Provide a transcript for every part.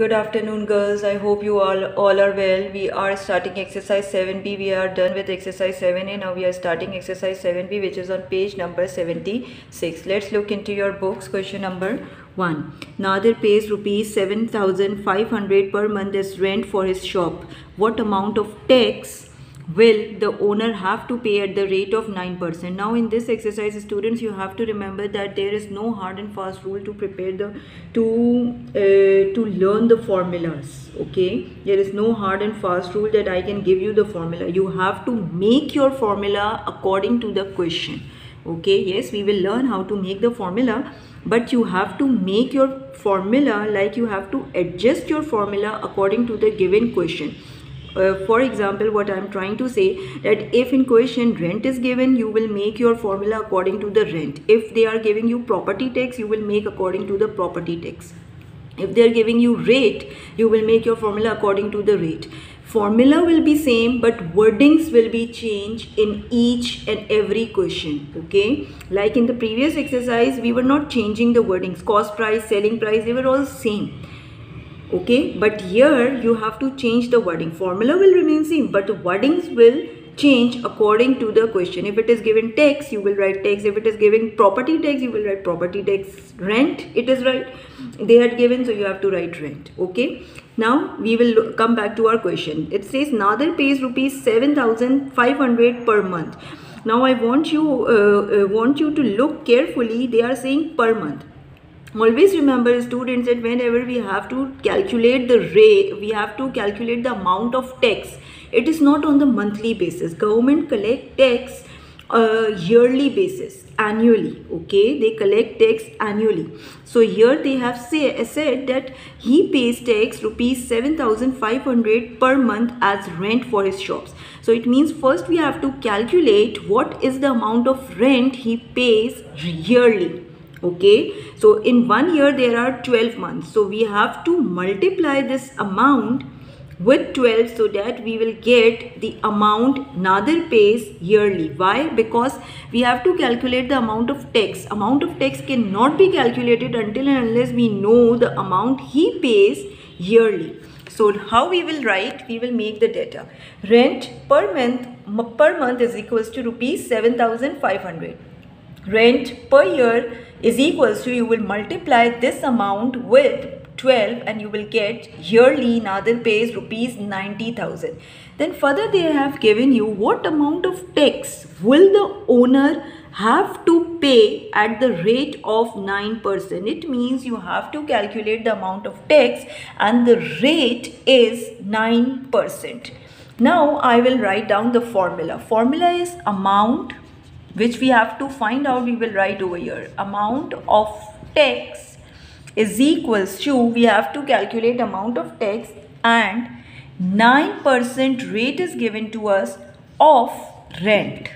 Good afternoon, girls. I hope you all are well. We are starting exercise 7B. We are done with exercise 7A. Now we are starting exercise 7B, which is on page number 76. Let's look into your books. Question number 1. Nadir pays rupees 7,500 per month as rent for his shop. What amount of tax will the owner have to pay at the rate of 9%? Now in this exercise, students, you have to remember that there is no hard and fast rule to prepare the to learn the formulas. Okay, there is no hard and fast rule that I can give you the formula. You have to make your formula according to the question. Okay, yes, we will learn how to make the formula, but you have to make your formula, like you have to adjust your formula according to the given question. For example, what I am trying to say, that if in question rent is given, you will make your formula according to the rent. If they are giving you property tax, you will make according to the property tax. If they are giving you rate, you will make your formula according to the rate. Formula will be same, but wordings will be changed in each and every question. Okay, like in the previous exercise, we were not changing the wordings. Cost price, selling price, they were all same. Okay, but here you have to change the wording. Formula will remain same, but the wordings will change according to the question. If it is given tax, you will write tax. If it is given property tax, you will write property tax. Rent, it is right, they had given, so you have to write rent. Okay, now we will come back to our question. It says Nadir pays rupees 7,500 per month. Now I want you to look carefully. They are saying per month. Always remember, students, that whenever we have to calculate the rate, we have to calculate the amount of tax. It is not on the monthly basis. Government collect tax yearly basis, annually. Okay, they collect tax annually. So here they have said that he pays tax rupees 7,500 per month as rent for his shops. So it means first we have to calculate what is the amount of rent he pays yearly. Okay, so in 1 year there are 12 months, so we have to multiply this amount with 12 so that we will get the amount Nadir pays yearly. Why? Because we have to calculate the amount of tax. Amount of tax cannot be calculated until and unless we know the amount he pays yearly. So how we will write? We will make the data. Rent per month is equals to rupees 7,500. Rent per year is equals to, you will multiply this amount with 12 and you will get yearly Nadir pays rupees 90,000. Then further they have given you what amount of tax will the owner have to pay at the rate of 9%. It means you have to calculate the amount of tax and the rate is 9%. Now I will write down the formula. Formula is amount, which we have to find out. We will write over here. Amount of tax is equals to, we have to calculate amount of tax, and 9% rate is given to us of rent.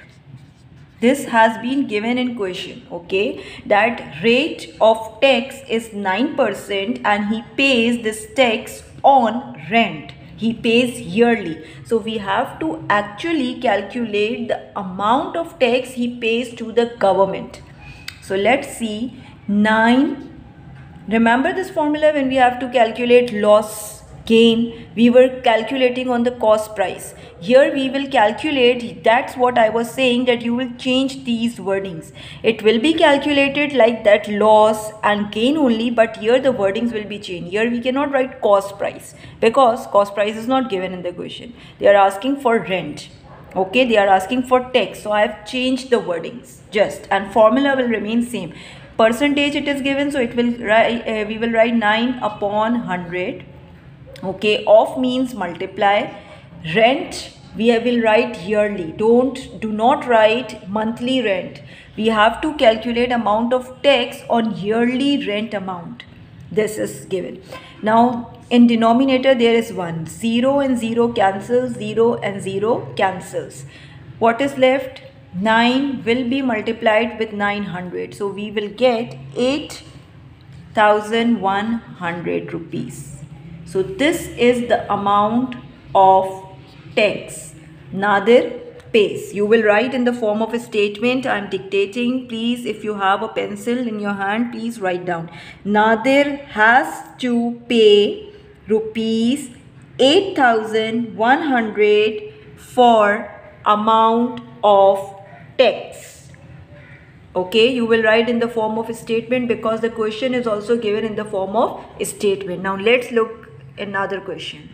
This has been given in question. Okay, that rate of tax is 9% and he pays this tax on rent. He pays yearly. So we have to actually calculate the amount of tax he pays to the government. So let's see. 9. Remember this formula when we have to calculate loss, gain, we were calculating on the cost price. Here we will calculate, that's what I was saying, that you will change these wordings. It will be calculated like that, loss and gain only, but here the wordings will be changed. Here we cannot write cost price because cost price is not given in the question. They are asking for rent. Okay, they are asking for tax. So I have changed the wordings just, and formula will remain same. Percentage it is given, so it will write, we will write 9 upon 100. Okay, of means multiply. Rent we will write yearly. Do not write monthly rent. We have to calculate amount of tax on yearly rent amount. This is given. Now in denominator there is 1. 0 and 0 cancels. 0 and 0 cancels. What is left? 9 will be multiplied with 900. So we will get 8,100 rupees. So this is the amount of tax Nadir pays. You will write in the form of a statement. I am dictating. Please, if you have a pencil in your hand, please write down. Nadir has to pay rupees 8,100 for amount of tax. Okay, you will write in the form of a statement because the question is also given in the form of a statement. Now let's look another question.